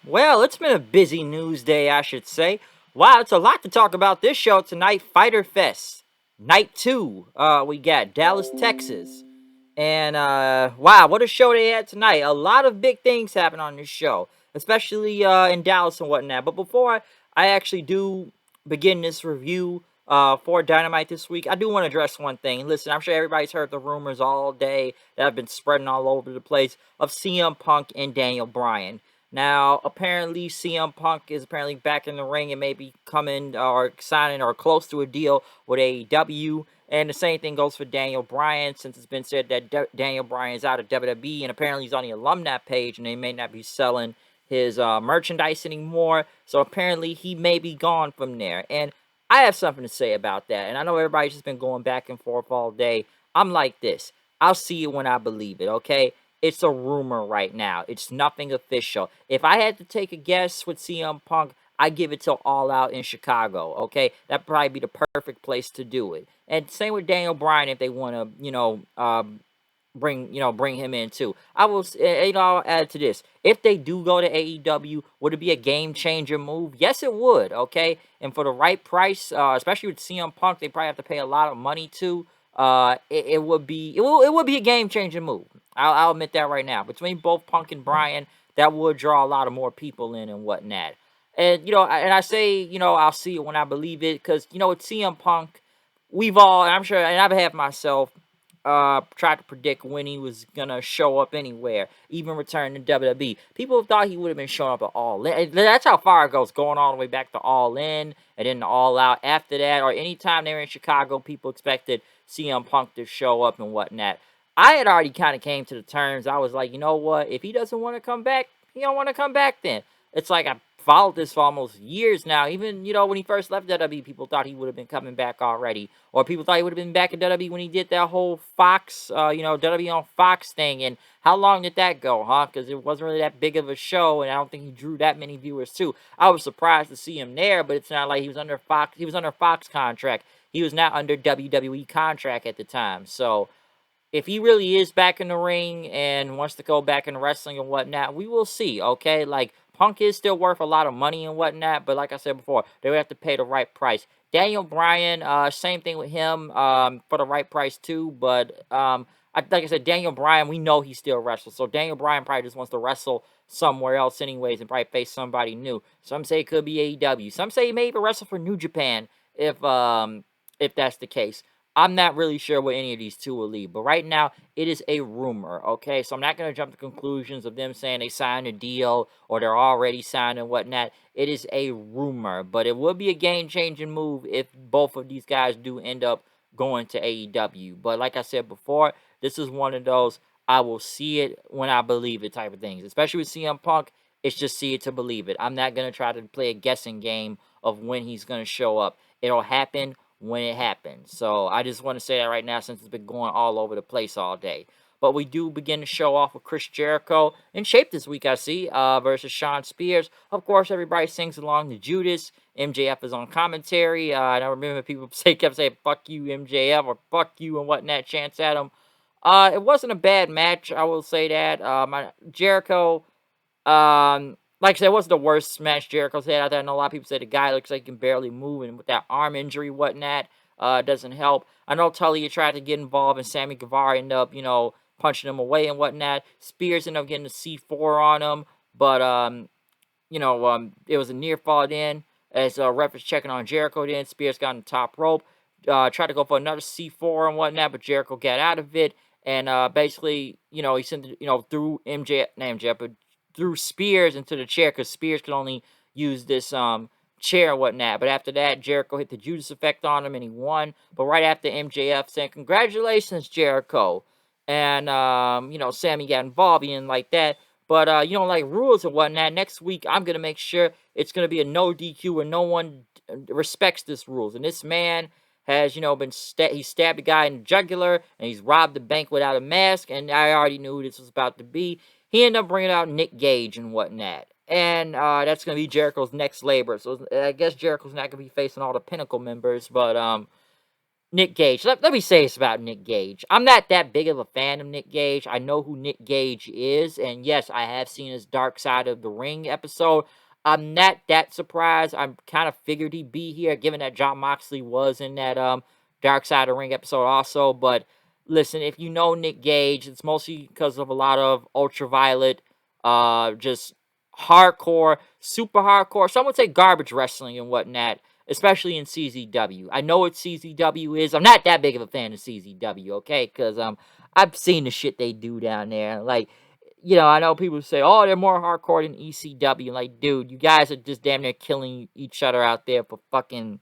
Well, it's been a busy news day, I should say. Wow, it's a lot to talk about this show tonight. Fighter Fest, night two. We got Dallas, Texas, and wow, what a show they had tonight. A lot of big things happen on this show, especially in Dallas and whatnot. But before I actually do begin this review for Dynamite this week, I do want to address one thing. Listen, I'm sure everybody's heard the rumors all day that have been spreading all over the place of CM Punk and Daniel Bryan. Now, apparently, CM Punk is apparently back in the ring and maybe coming or signing or close to a deal with AEW. And the same thing goes for Daniel Bryan, since it's been said that Daniel Bryan is out of WWE, and apparently he's on the alumni page, and they may not be selling his merchandise anymore. So apparently he may be gone from there. And I have something to say about that. And I know everybody's just been going back and forth all day. I'm like this. I'll see it when I believe it, okay? It's a rumor right now. It's nothing official. If I had to take a guess with CM Punk, I give it to All Out in Chicago. Okay, that'd probably be the perfect place to do it. And same with Daniel Bryan if they want to, bring him in too. I will, I'll add to this. If they do go to AEW, would it be a game changer move? Yes, it would. Okay, and for the right price, especially with CM Punk, they probably have to pay a lot of money to. It would be a game changing move. I'll admit that right now. Between both Punk and Bryan, that would draw a lot of more people in and whatnot. And and I say, I'll see it when I believe it, because with CM Punk, we've all, and I'm sure, and I've had myself, tried to predict when he was gonna show up anywhere, even return to WWE. People thought he would have been showing up at All In. That's how far it goes, going all the way back to All In and then All Out after that, or anytime they were in Chicago, people expected CM Punk to show up and whatnot. I had already kind of came to the terms. I was like, you know what? If he doesn't want to come back, he don't want to come back. Then it's like I followed this for almost years now. Even when he first left WWE, people thought he would have been coming back already, or people thought he would have been back at WWE when he did that whole Fox, WWE on Fox thing. And how long did that go, huh? Because it wasn't really that big of a show, and I don't think he drew that many viewers too. I was surprised to see him there, but it's not like he was under Fox. He was under Fox contract. He was not under WWE contract at the time. So if he really is back in the ring and wants to go back in wrestling and whatnot, we will see, okay? Like, Punk is still worth a lot of money and whatnot, but like I said before, they would have to pay the right price. Daniel Bryan, same thing with him, for the right price too, but like I said, Daniel Bryan, we know he still wrestles, so Daniel Bryan probably just wants to wrestle somewhere else anyways and probably face somebody new. Some say it could be AEW. Some say he may even wrestle for New Japan if that's the case. I'm not really sure where any of these two will lead, but right now it is a rumor, okay? So I'm not going to jump to conclusions of them saying they signed a deal or they're already signed and whatnot. It is a rumor, but it will be a game-changing move if both of these guys do end up going to AEW. But like I said before, this is one of those I will see it when I believe it type of things. Especially with CM Punk, it's just see it to believe it. I'm not going to try to play a guessing game of when he's going to show up. It'll happen when it happens. So I just want to say that right now, since it's been going all over the place all day. But we do begin to show off with Chris Jericho in shape this week, I see, versus Shawn Spears. Of course, everybody sings along to Judas. MJF is on commentary. And I remember people kept saying, fuck you, MJF, or fuck you, and whatnot, chants at him. It wasn't a bad match, I will say that. Jericho, like I said, it wasn't the worst match Jericho's had. I know a lot of people say the guy looks like he can barely move, and with that arm injury, whatnot, doesn't help. I know Tully tried to get involved, and Sammy Guevara ended up, punching him away and whatnot. Spears ended up getting a C4 on him, but it was a near fall then. As ref was checking on Jericho, then Spears got on the top rope, tried to go for another C4 and whatnot, but Jericho got out of it, and basically, he sent through MJF, but threw Spears into the chair because Spears could only use this chair and whatnot. But after that, Jericho hit the Judas effect on him and he won. But right after MJF saying, "Congratulations, Jericho," and Sammy got involved, he didn't like that. But like rules and whatnot. Next week, I'm gonna make sure it's gonna be a no DQ where no one respects this rules. And this man has he stabbed a guy in the jugular and he's robbed the bank without a mask. And I already knew who this was about to be. He ended up bringing out Nick Gage and whatnot. And that's going to be Jericho's next labor. So I guess Jericho's not going to be facing all the Pinnacle members. But Nick Gage. Let me say this about Nick Gage. I'm not that big of a fan of Nick Gage. I know who Nick Gage is, and yes, I have seen his Dark Side of the Ring episode. I'm not that surprised. I'm kind of figured he'd be here, given that John Moxley was in that Dark Side of the Ring episode also. But listen, if you know Nick Gage, it's mostly because of a lot of ultraviolet, just hardcore, super hardcore. Some would say garbage wrestling and whatnot, especially in CZW. I know what CZW is. I'm not that big of a fan of CZW, okay? Because I've seen the shit they do down there. Like, I know people say, "Oh, they're more hardcore than ECW." Like, dude, you guys are just damn near killing each other out there for fucking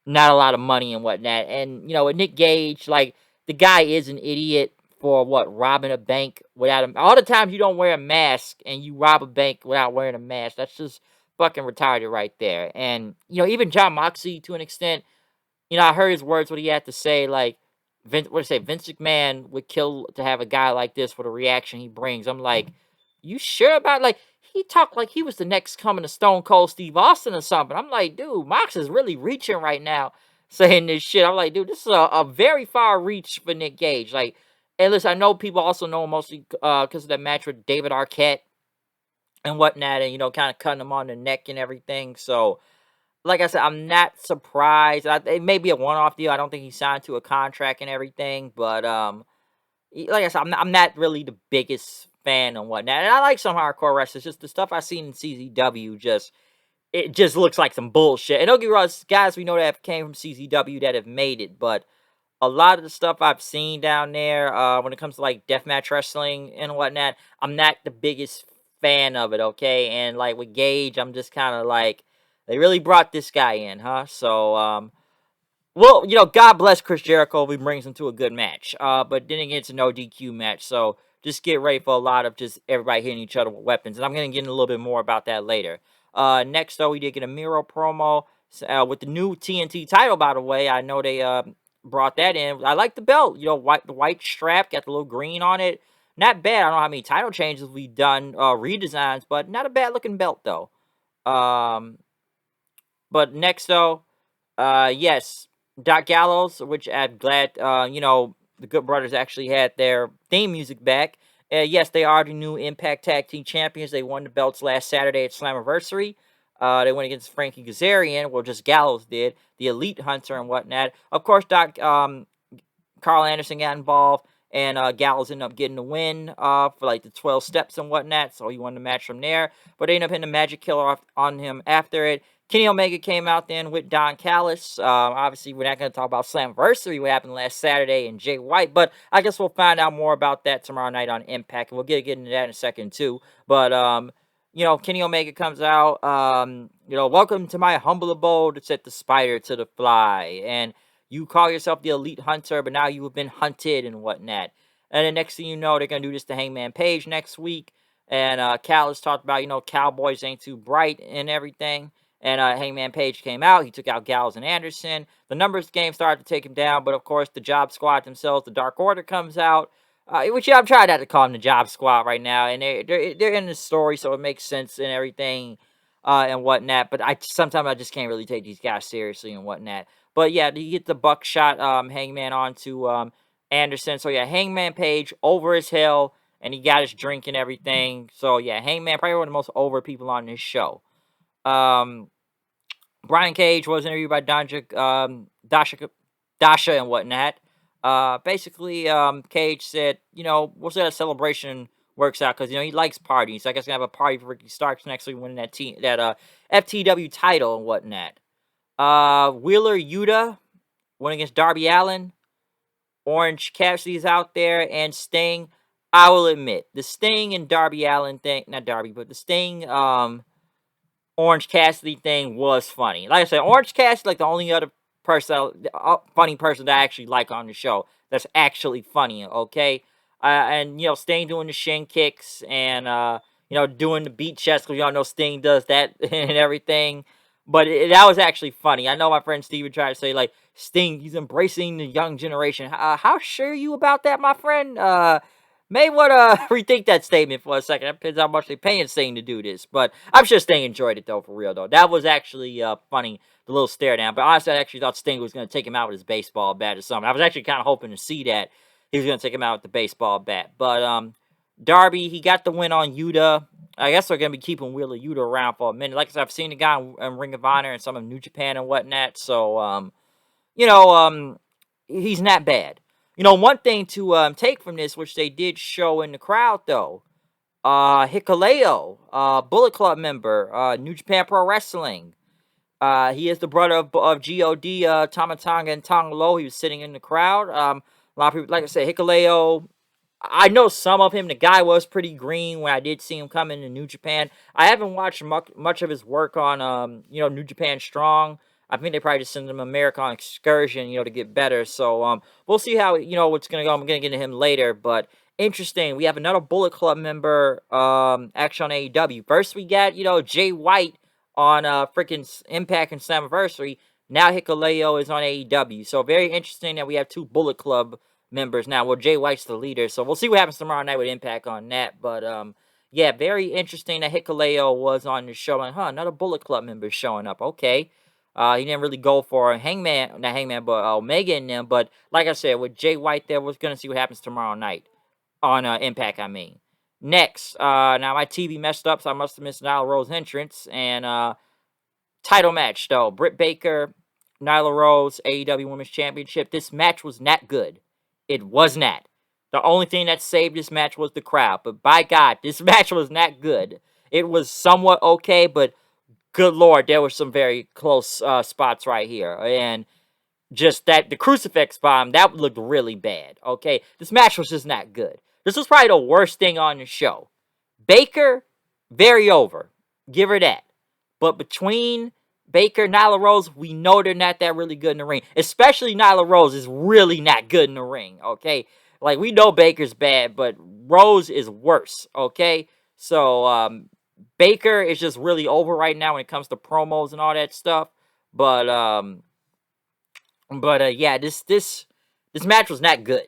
not a lot of money and whatnot. And with Nick Gage, like, the guy is an idiot for what, robbing a bank without a. All the times you don't wear a mask and you rob a bank without wearing a mask, that's just fucking retarded right there. And even John Moxley, to an extent, I heard his words, what he had to say, like, Vince McMahon would kill to have a guy like this for the reaction he brings. I'm like, you sure about, like, he talked like he was the next coming of Stone Cold Steve Austin or something. I'm like, dude, Mox is really reaching right now saying this shit. I'm like, dude, this is a very far reach for Nick Gage. Like, and listen, I know people also know him mostly because of that match with David Arquette and whatnot, and kind of cutting him on the neck and everything. So, like I said, I'm not surprised. It may be a one-off deal. I don't think he signed to a contract and everything, but like I said, I'm not really the biggest fan and whatnot. And I like some hardcore wrestlers. Just the stuff I've seen in CZW, it just looks like some bullshit. And don't get me wrong, guys we know that came from CZW that have made it, but a lot of the stuff I've seen down there, when it comes to like deathmatch wrestling and whatnot, I'm not the biggest fan of it. Okay, and like with Gage, I'm just kind of like, they really brought this guy in, huh? So, well, God bless Chris Jericho if he brings him to a good match. But then again, it's a no DQ match, so just get ready for a lot of just everybody hitting each other with weapons. And I'm gonna get into a little bit more about that later. Next though, we did get a Miro promo with the new TNT title. By the way, I know they brought that in. I like the belt. The white strap, got the little green on it. Not bad. I don't know how many title changes we've done, redesigns, but not a bad looking belt though. Um, but next though, yes, Doc Gallows, which I'm glad, the Good Brothers actually had their theme music back. Yes, they are the new Impact Tag Team Champions. They won the belts last Saturday at Slammiversary. They went against Frankie Kazarian. Well, just Gallows did. The Elite Hunter and whatnot. Of course, Carl Anderson got involved, and Gallows ended up getting the win for like the 12 steps and whatnot, so he won the match from there. But they ended up hitting the Magic Killer off on him after it. Kenny Omega came out then with Don Callis. Obviously, we're not going to talk about Slammiversary, what happened last Saturday, and Jay White, but I guess we'll find out more about that tomorrow night on Impact. We'll get into that in a second, too. But, Kenny Omega comes out, welcome to my humble abode to set the spider to the fly. And you call yourself the Elite Hunter, but now you have been hunted and whatnot. And the next thing you know, they're going to do this to Hangman Page next week. And Callis talked about, Cowboys ain't too bright and everything. And Hangman Page came out. He took out Gallows and Anderson. The numbers game started to take him down. But, of course, the Job Squad themselves, the Dark Order comes out. Which I'm trying not to call them the Job Squad right now. And they're in the story, so it makes sense and everything and whatnot. But sometimes I just can't really take these guys seriously and whatnot. But, yeah, you get the buckshot Hangman onto Anderson. So, yeah, Hangman Page over as hell. And he got his drink and everything. So, yeah, Hangman, probably one of the most over people on this show. Brian Cage was interviewed by Dasha and whatnot. Basically, Cage said, we'll see how the celebration works out because, he likes parties. So I guess we're going to have a party for Ricky Starks next week winning that FTW title and whatnot. Wheeler Yuta went against Darby Allin. Orange Cassidy's out there, and Sting. I will admit, the Sting and Darby Allin thing, not Darby, but the Sting, Orange Cassidy thing was funny. Like I said, Orange Cassidy, like the only other funny person that I actually like on the show that's actually funny, okay? And, Sting doing the shin kicks and, doing the beat chest, because y'all know Sting does that and everything. But that was actually funny. I know my friend Steven tried to say, like, Sting, he's embracing the young generation. How sure are you about that, my friend? May want to rethink that statement for a second. That depends how much they paying Sting to do this. But I'm sure Sting enjoyed it, though, for real, though. That was actually funny, the little stare down. But honestly, I actually thought Sting was going to take him out with his baseball bat or something. I was actually kind of hoping to see that. He was going to take him out with the baseball bat. But Darby, he got the win on Yuta. I guess they're going to be keeping Wheeler Yuta around for a minute. Like I said, I've seen the guy in Ring of Honor and some of New Japan and whatnot. So, you know, he's not bad. You know, one thing to take from this, which they did show in the crowd, though, Hikuleo, Bullet Club member, New Japan Pro Wrestling. He is the brother of God, Tamatanga and Tong Lo. He was sitting in the crowd. A lot of people, like I said, Hikuleo, I know some of him. The guy was pretty green when I did see him come into New Japan. I haven't watched much of his work on, New Japan Strong. I think they probably just sent him an American excursion, to get better. So, we'll see how, what's going to go. I'm going to get to him later, but interesting. We have another Bullet Club member, actually on AEW. First, we got, Jay White on, freaking Impact and Slammiversary. Now, Hikuleo is on AEW. So, very interesting that we have two Bullet Club members now. Well, Jay White's the leader, so we'll see what happens tomorrow night with Impact on that. But yeah, very interesting that Hikuleo was on the show. Like, another Bullet Club member showing up. Okay. He didn't really go for Hangman, not Hangman, but Omega and them. But like I said, with Jay White there, we're gonna see what happens tomorrow night on Impact. I mean, next, now my TV messed up, so I must have missed Nyla Rose entrance and title match though. Britt Baker, Nyla Rose, AEW Women's Championship. This match was not good. It was not. The only thing that saved this match was the crowd. But by God, this match was not good. It was somewhat okay, but good Lord, there were some very close spots right here. And just that, the crucifix bomb, that looked really bad. Okay, this match was just not good. This was probably the worst thing on the show. Baker, very over. Give her that. But between Baker, Nyla Rose, we know they're not that really good in the ring. Especially Nyla Rose is really not good in the ring, okay? Like, we know Baker's bad, but Rose is worse, okay? So, Baker is just really over right now when it comes to promos and all that stuff. But, yeah, this match was not good.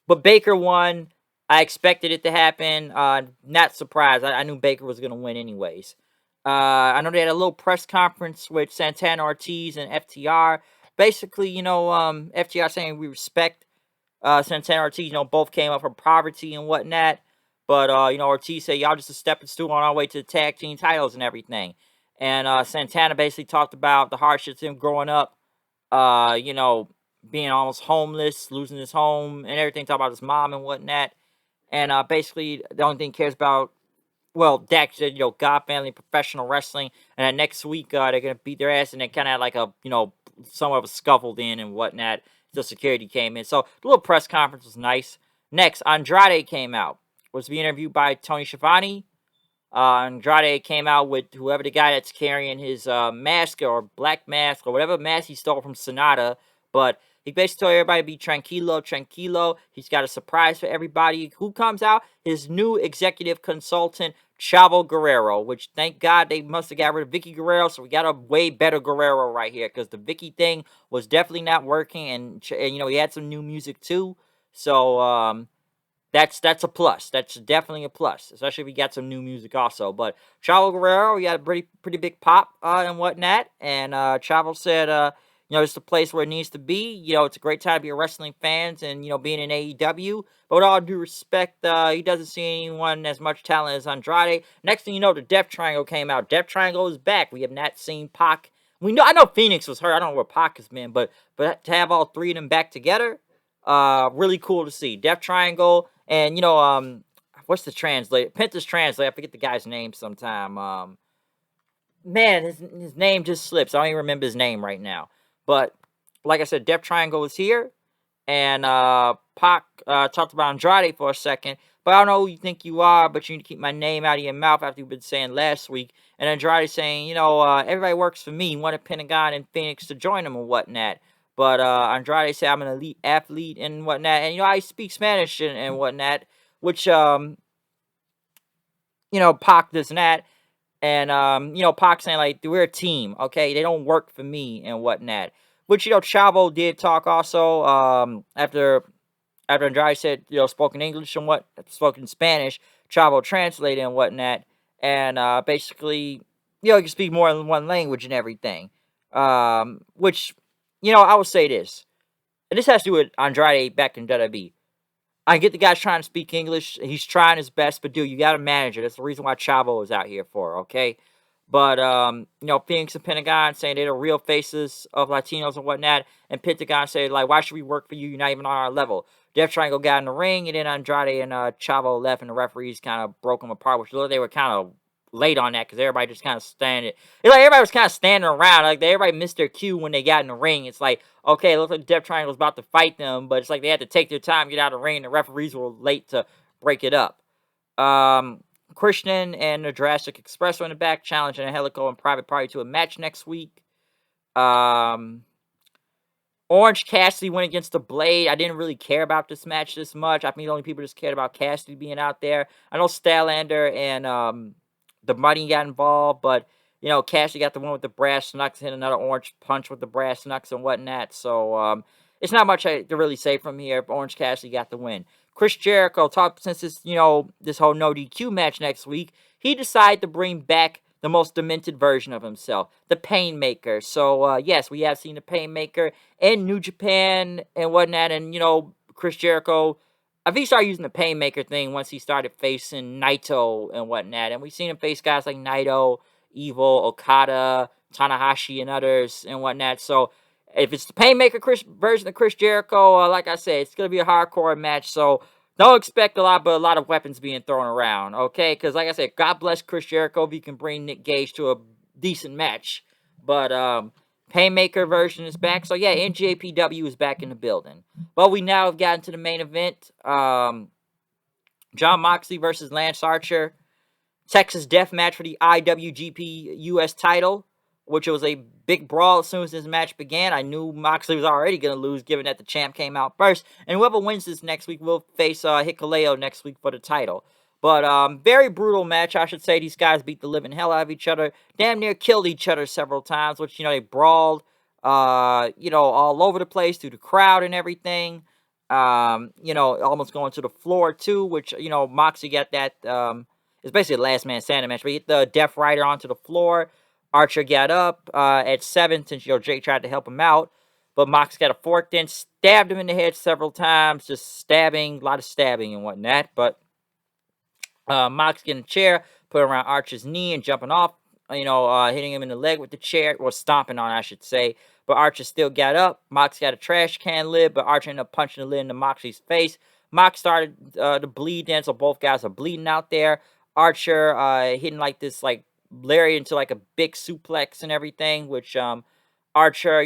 But Baker won. I expected it to happen. Not surprised. I knew Baker was going to win anyways. I know they had a little press conference with Santana Ortiz and FTR. Basically, FTR saying we respect Santana Ortiz. Both came up from poverty and whatnot. But, Ortiz said, y'all just a stepping stool on our way to the tag team titles and everything. And Santana basically talked about the hardships of him growing up, being almost homeless, losing his home and everything, talk about his mom and whatnot. And basically, the only thing he cares about, well, Dak said, God family, professional wrestling. And then next week, they're going to beat their ass. And they kind of had like a, somewhat of a scuffle in and whatnot. The security came in. So the little press conference was nice. Next, Andrade came out. Was being interviewed by Tony Schiavone. Andrade came out with whoever the guy that's carrying his mask or black mask or whatever mask he stole from Sonata. But he basically told everybody to be tranquilo, tranquilo. He's got a surprise for everybody. Who comes out? His new executive consultant, Chavo Guerrero, which thank God they must have got rid of Vicky Guerrero. So we got a way better Guerrero right here because the Vicky thing was definitely not working. And he had some new music too. So, that's a plus. That's definitely a plus, especially if we got some new music also. But Chavo Guerrero, he had a pretty big pop and whatnot. And Chavo said, it's the place where it needs to be. It's a great time to be a wrestling fans and being in AEW. But with all due respect, he doesn't see anyone as much talent as Andrade. Next thing you know, the Death Triangle came out. Death Triangle is back. We have not seen Pac. I know Phoenix was hurt. I don't know where Pac has been, but to have all three of them back together, really cool to see. Death Triangle. And, what's the translator? Penta's translator. I forget the guy's name sometime. Man, his name just slips. I don't even remember his name right now. But, like I said, Death Triangle is here. And Pac talked about Andrade for a second. But I don't know who you think you are, but you need to keep my name out of your mouth after you've been saying last week. And Andrade saying, everybody works for me. He wanted Pentagon and Phoenix to join him and whatnot. But Andrade said I'm an elite athlete and whatnot. And, I speak Spanish and whatnot. Which, Pac does not. And, Pac saying, like, we're a team, okay? They don't work for me and whatnot. Which, Chavo did talk also after after Andrade said, spoken English and spoken Spanish, Chavo translated and whatnot, and basically, you can speak more than one language and everything. Which, I would say this, and this has to do with Andrade back in WWE. I get the guy's trying to speak English. He's trying his best, but dude, you got to manage it. That's the reason why Chavo is out here for, okay? But, Phoenix and Pentagon saying they're the real faces of Latinos and whatnot. And Pentagon said, like, why should we work for you? You're not even on our level. Death Triangle got in the ring, and then Andrade and Chavo left, and the referees kind of broke them apart, which they were kind of late on that because everybody just kind of standing. It's like everybody was kind of standing around. Like, everybody missed their cue when they got in the ring. It's like, okay, it looks like Death Triangle was about to fight them, but it's like they had to take their time, get out of the ring, and the referees were late to break it up. Christian and the Jurassic Express are in the back, challenging a Helico and Private Party to a match next week. Orange Cassidy went against the Blade. I didn't really care about this match this much. I think the only people just cared about Cassidy being out there. I know Statlander and the Muddy got involved, but Cassidy got the one with the brass knucks, hit another orange punch with the brass knucks and whatnot. So it's not much to really say from here. Orange Cassidy got the win. Chris Jericho, since this this whole no DQ match next week, he decided to bring back the most demented version of himself, the Painmaker. So yes, we have seen the Painmaker in New Japan and whatnot, and Chris Jericho, I think he started using the Painmaker thing once he started facing Naito and whatnot, and we've seen him face guys like Naito, Evil, Okada, Tanahashi, and others and whatnot. So if it's the Painmaker version of Chris Jericho, like I said, it's going to be a hardcore match. So don't expect a lot of weapons being thrown around, okay? Because like I said, God bless Chris Jericho if he can bring Nick Gage to a decent match. But Painmaker version is back. So yeah, NJPW is back in the building. Well, we now have gotten to the main event. John Moxley versus Lance Archer. Texas Death Match for the IWGP US title, which was a big brawl as soon as this match began. I knew Moxley was already going to lose, given that the champ came out first. And whoever wins this next week will face Hikuleo next week for the title. But very brutal match, I should say. These guys beat the living hell out of each other. Damn near killed each other several times, which, they brawled, all over the place through the crowd and everything. Almost going to the floor, too, which, Moxley got that... it's basically a last man standing match. But he hit the Death Rider onto the floor. Archer got up at 7 since Jake tried to help him out. But Mox got a fork then, stabbed him in the head several times. Just stabbing, a lot of stabbing and whatnot. But Mox getting a chair, put around Archer's knee and jumping off. Hitting him in the leg with the chair. Or stomping on, I should say. But Archer still got up. Mox got a trash can lid. But Archer ended up punching the lid into Moxley's face. Mox started to bleed then. So both guys are bleeding out there. Archer hitting like this lariat into like a big suplex and everything, which Archer,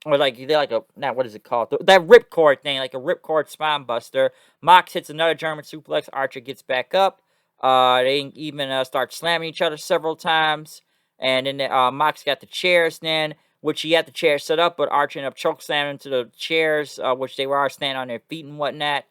or like they're like what is it called? That ripcord thing, like a ripcord spine buster. Mox hits another German suplex. Archer gets back up. They even start slamming each other several times, and then Mox got the chairs then, which he had the chairs set up, but Archer ended up choke slamming into the chairs, which they were standing on their feet and whatnot.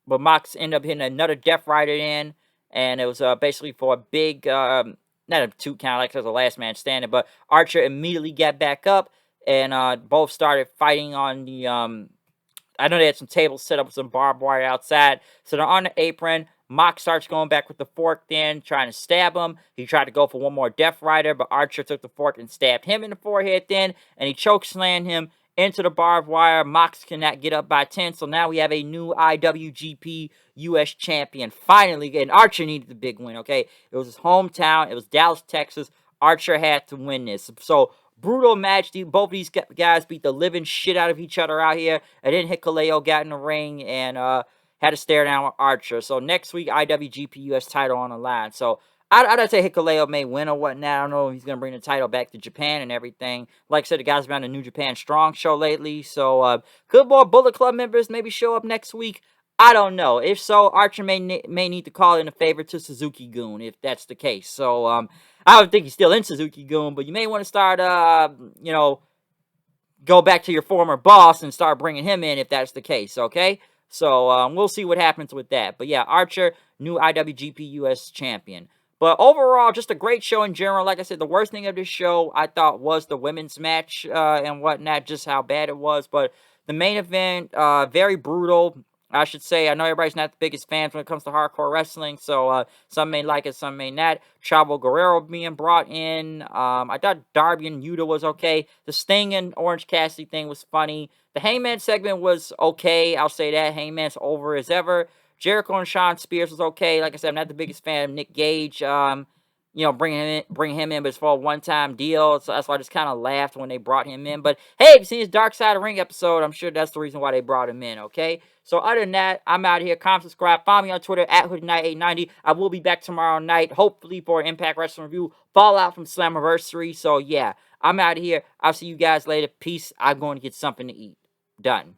But Mox ended up hitting another Death Rider in, and it was basically for a big, not a 2 count like it was a last man standing, but Archer immediately got back up, and both started fighting on the, I know they had some tables set up with some barbed wire outside, so they're on the apron. Mox starts going back with the fork then, trying to stab him. He tried to go for one more Death Rider, but Archer took the fork and stabbed him in the forehead then, and he chokeslammed him into the barbed wire. Mox cannot get up by 10, so now we have a new IWGP US champion. Finally, and Archer needed the big win, okay? It was his hometown. It was Dallas, Texas. Archer had to win this. So, brutal match. Both of these guys beat the living shit out of each other out here. And then Hikuleo got in the ring and had to stare down with Archer. So, next week, IWGP US title on the line. So, I'd say Hikuleo may win or whatnot. I don't know if he's going to bring the title back to Japan and everything. Like I said, the guys have been on the New Japan Strong show lately. So, could more Bullet Club members maybe show up next week? I don't know. If so, Archer may need to call in a favor to Suzuki-gun, if that's the case. So, I don't think he's still in Suzuki-gun, but you may want to start, go back to your former boss and start bringing him in if that's the case, okay? So, we'll see what happens with that. But yeah, Archer, new IWGP US champion. But overall, just a great show in general. Like I said, the worst thing of this show, I thought, was the women's match and whatnot, just how bad it was. But The main event, very brutal, I should say. I know everybody's not the biggest fans when it comes to hardcore wrestling, so some may like it, some may not. Chavo Guerrero being brought in. I thought Darby and Yuta was okay. The Sting and Orange Cassidy thing was funny. The Hangman segment was okay. I'll say that. Hangman's over as ever. Jericho and Shawn Spears was okay. Like I said, I'm not the biggest fan of Nick Gage. Bring him in, but it's for a one-time deal. So that's why I just kind of laughed when they brought him in. But hey, if you seen his Dark Side of the Ring episode, I'm sure that's the reason why they brought him in, okay? So other than that, I'm out of here. Comment, subscribe, follow me on Twitter at HoodieKnight890. I will be back tomorrow night, hopefully for an Impact Wrestling review, Fallout from Slammiversary. So yeah, I'm out of here. I'll see you guys later. Peace. I'm going to get something to eat. Done.